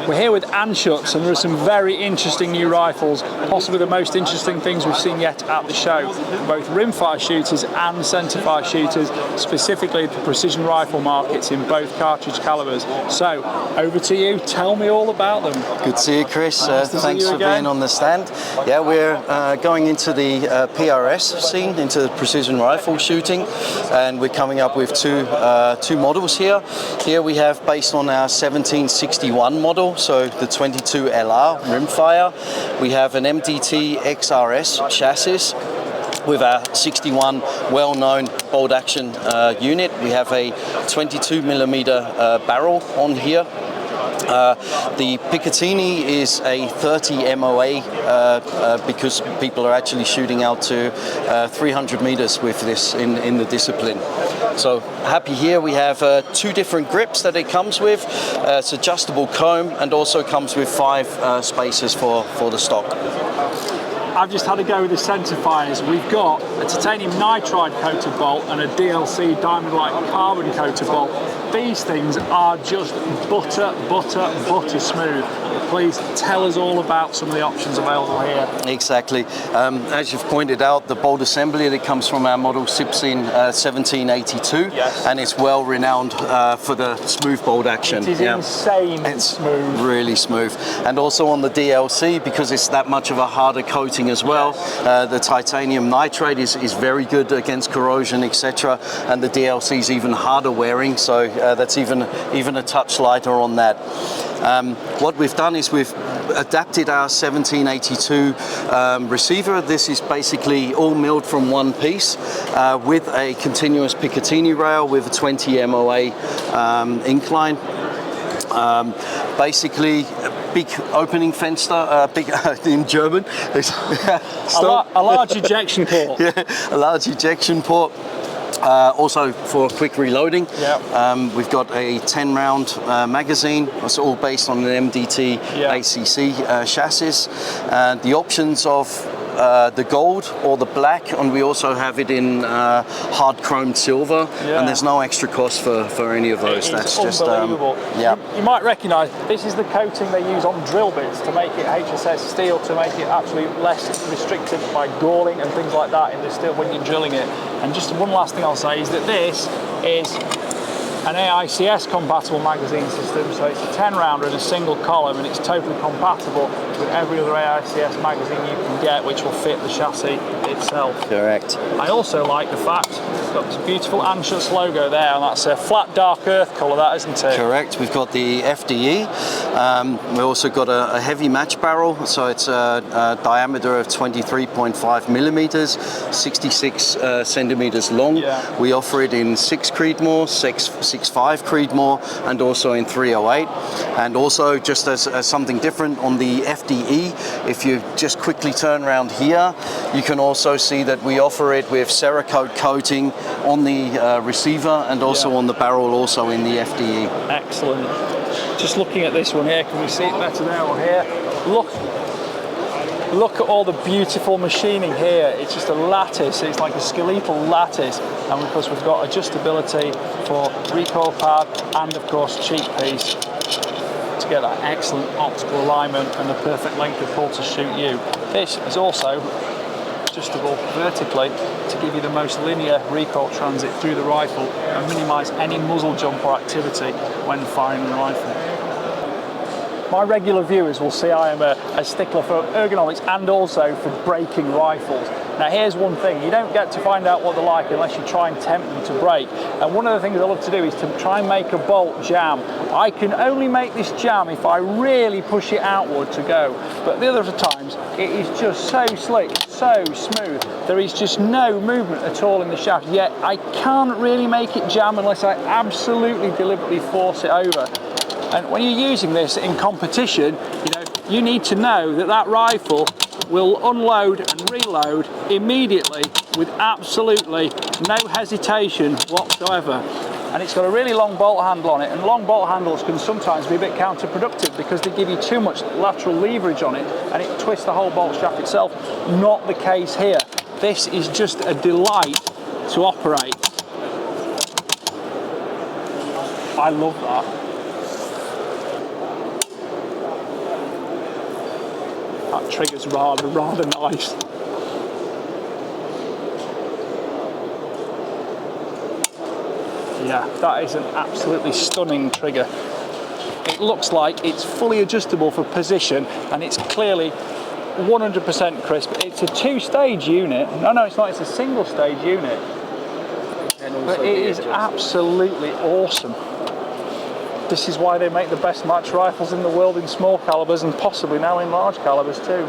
We're here with Anschutz, and there are some very interesting new rifles, possibly the most interesting things we've seen yet at the show. Both rimfire shooters and centerfire shooters, specifically the precision rifle markets in both cartridge calibers. So, over to you, tell me all about them. Good to see you, Chris. Thanks for being on the stand. Yeah, we're going into the PRS scene, into the precision rifle shooting, and we're coming up with two models here. Here we have, based on our 1761 model, so the 22 LR rimfire, we have an MDT XRS chassis with our 61 well-known bolt action unit. We have a 22mm barrel on here. The Picatinny is a 30 MOA because people are actually shooting out to 300 meters with this in the discipline. So happy here we have two different grips that it comes with. It's adjustable comb and also comes with 5 spaces for the stock. I've just had a go with the centerfires. We've got a titanium nitride coated bolt and a DLC diamond-like carbon coated bolt. These things are just butter smooth. Please tell us all about some of the options available here. Exactly. As you've pointed out, the bolt assembly that comes from our model Sipsin 1782, yes, and it's well renowned for the smooth bolt action. It is insane. It's smooth. Really smooth. And also on the DLC, because it's that much of a harder coating as well, the titanium nitride is very good against corrosion, etc. And the DLC is even harder wearing, so that's even a touch lighter on that. What we've done is we've adapted our 1782 receiver. This is basically all milled from one piece with a continuous Picatinny rail with a 20 MOA incline. Basically, big opening fenster, big in German. A large ejection port. Yeah, a large ejection port. Also for quick reloading. Yep. We've got a 10-round magazine. It's all based on an MDT ACC chassis. The options of the gold or the black, and we also have it in hard chromed silver, and there's no extra cost for any of those. That's just unbelievable. You might recognise this is the coating they use on drill bits to make it HSS steel, to make it actually less restricted by galling and things like that in the steel when you're drilling it. And just one last thing I'll say is that this is an AICS compatible magazine system, so it's a 10-rounder in a single column, and it's totally compatible with every other AICS magazine you can get, which will fit the chassis itself. Correct. I also like the fact it's got this beautiful Anschutz logo there, and that's a flat dark earth colour, that isn't it? Correct. We've got the FDE. We've also got a heavy match barrel, so it's a diameter of 23.5 millimeters, 66 centimeters long. Yeah. We offer it in 6 Creedmoor, 6.5 Creedmoor, and also in 308. And also, just as something different on the FDE, if you just quickly turn around here, you can also see that we offer it with Cerakote coating on the receiver and also on the barrel, also in the FDE. Excellent. Just looking at this one here, can we see it better there or here? Look at all the beautiful machining here. It's just a lattice, it's like a skeletal lattice. And of course we've got adjustability for recoil pad and of course cheek piece to get that excellent optical alignment and the perfect length of pull to shoot you. This is also adjustable vertically to give you the most linear recoil transit through the rifle and minimise any muzzle jump or activity when firing the rifle. My regular viewers will see I am a stickler for ergonomics and also for breaking rifles. Now here's one thing, you don't get to find out what they're like unless you try and tempt them to break. And one of the things I love to do is to try and make a bolt jam. I can only make this jam if I really push it outward to go. But the other times, it is just so slick, so smooth. There is just no movement at all in the shaft, yet I can't really make it jam unless I absolutely deliberately force it over. And when you're using this in competition, you need to know that that rifle will unload and reload immediately with absolutely no hesitation whatsoever. And it's got a really long bolt handle on it, and long bolt handles can sometimes be a bit counterproductive because they give you too much lateral leverage on it and it twists the whole bolt shaft itself. Not the case here. This is just a delight to operate. I love that. That trigger's rather nice. Yeah, that is an absolutely stunning trigger. It looks like it's fully adjustable for position, and it's clearly 100% crisp. It's a 2-stage unit. No, it's not. It's a single-stage unit. But it is absolutely awesome. This is why they make the best match rifles in the world in small calibers, and possibly now in large calibers too.